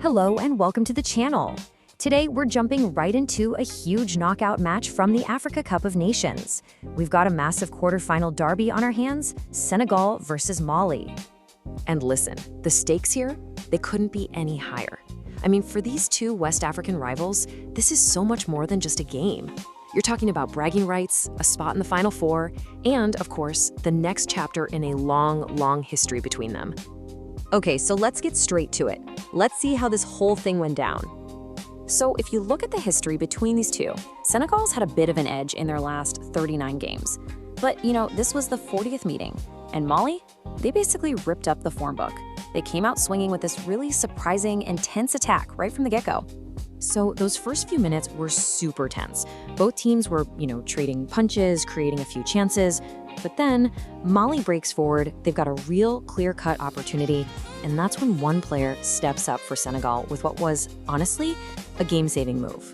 Hello and welcome to the channel. Today we're jumping right into a huge knockout match from the Africa Cup of Nations. We've got a massive quarterfinal derby on our hands, Senegal versus Mali. And listen, the stakes here, they couldn't be any higher. I mean, for these two West African rivals, this is so much more than just a game. You're talking about bragging rights, a spot in the Final Four, and, of course, the next chapter in a long, long history between them. Okay, so let's get straight to it. Let's see how this whole thing went down. So if you look at the history between these two, Senegal's had a bit of an edge in their last 39 games. But, this was the 40th meeting. And Mali, they basically ripped up the form book. They came out swinging with this really surprising, intense attack right from the get-go. So those first few minutes were super tense. Both teams were, trading punches, creating a few chances. But then Mali breaks forward, they've got a real clear-cut opportunity, and that's when one player steps up for Senegal with what was, honestly, a game-saving move.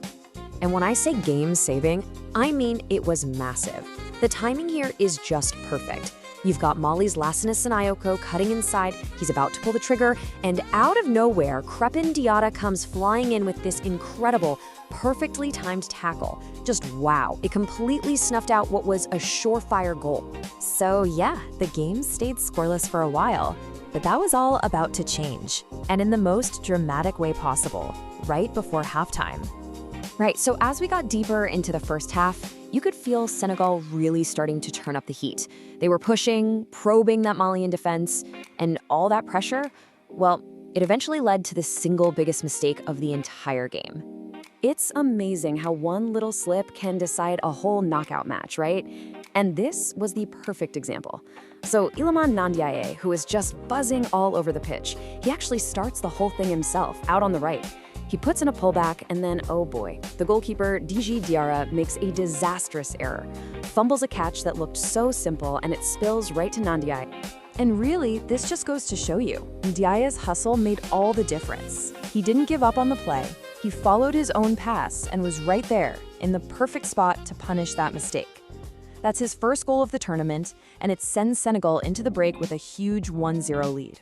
And when I say game-saving, I mean it was massive. The timing here is just perfect. You've got Mali's Lassana Sanayoko cutting inside, he's about to pull the trigger, and out of nowhere, Crepin Diatta comes flying in with this incredible, perfectly timed tackle. Just wow, it completely snuffed out what was a surefire goal. So yeah, the game stayed scoreless for a while, but that was all about to change, and in the most dramatic way possible, right before halftime. Right, so as we got deeper into the first half, you could feel Senegal really starting to turn up the heat. They were pushing, probing that Malian defense, and all that pressure, well, it eventually led to the single biggest mistake of the entire game. It's amazing how one little slip can decide a whole knockout match, right? And this was the perfect example. So Iliman Ndiaye, who is just buzzing all over the pitch, he actually starts the whole thing himself, out on the right. He puts in a pullback, and then, oh boy, the goalkeeper, Djigui Diarra, makes a disastrous error. Fumbles a catch that looked so simple, and it spills right to Ndiaye. And really, this just goes to show you, Ndiaye's hustle made all the difference. He didn't give up on the play, he followed his own pass and was right there, in the perfect spot to punish that mistake. That's his first goal of the tournament, and it sends Senegal into the break with a huge 1-0 lead.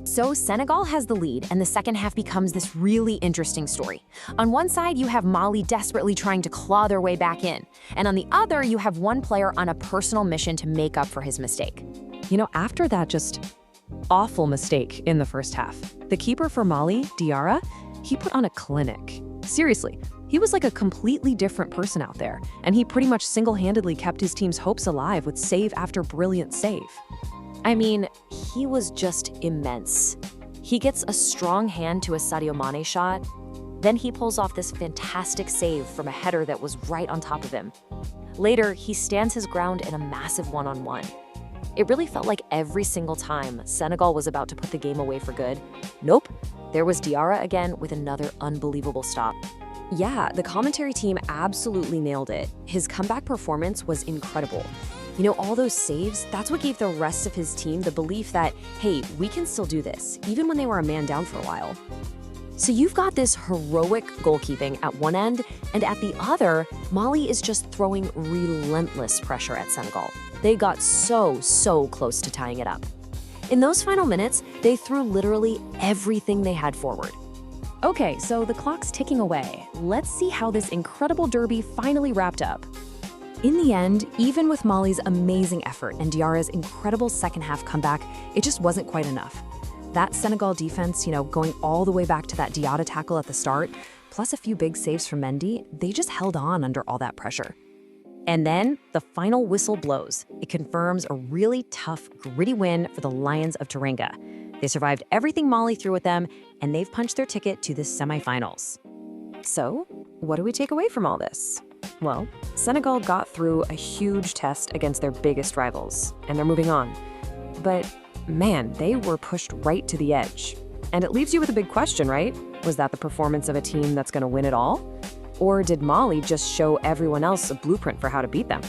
So Senegal has the lead, and the second half becomes this really interesting story. On one side, you have Mali desperately trying to claw their way back in, and on the other, you have one player on a personal mission to make up for his mistake. After that just awful mistake in the first half, the keeper for Mali, Diarra, he put on a clinic. Seriously, he was like a completely different person out there, and he pretty much single-handedly kept his team's hopes alive with save after brilliant save. I mean, he was just immense. He gets a strong hand to a Sadio Mane shot, then he pulls off this fantastic save from a header that was right on top of him. Later, he stands his ground in a massive one-on-one. It really felt like every single time Senegal was about to put the game away for good, nope, there was Diarra again with another unbelievable stop. Yeah, the commentary team absolutely nailed it. His comeback performance was incredible. All those saves, that's what gave the rest of his team the belief that, hey, we can still do this, even when they were a man down for a while. So you've got this heroic goalkeeping at one end, and at the other, Mali is just throwing relentless pressure at Senegal. They got so close to tying it up. In those final minutes, they threw literally everything they had forward. Okay, so the clock's ticking away. Let's see how this incredible derby finally wrapped up. In the end, even with Mali's amazing effort and Diarra's incredible second-half comeback, it just wasn't quite enough. That Senegal defense, going all the way back to that Diatta tackle at the start, plus a few big saves from Mendy, they just held on under all that pressure. And then the final whistle blows. It confirms a really tough, gritty win for the Lions of Teranga. They survived everything Mali threw at them, and they've punched their ticket to the semifinals. So, what do we take away from all this? Well, Senegal got through a huge test against their biggest rivals, and they're moving on. But man, they were pushed right to the edge. And it leaves you with a big question, right? Was that the performance of a team that's going to win it all? Or did Mali just show everyone else a blueprint for how to beat them?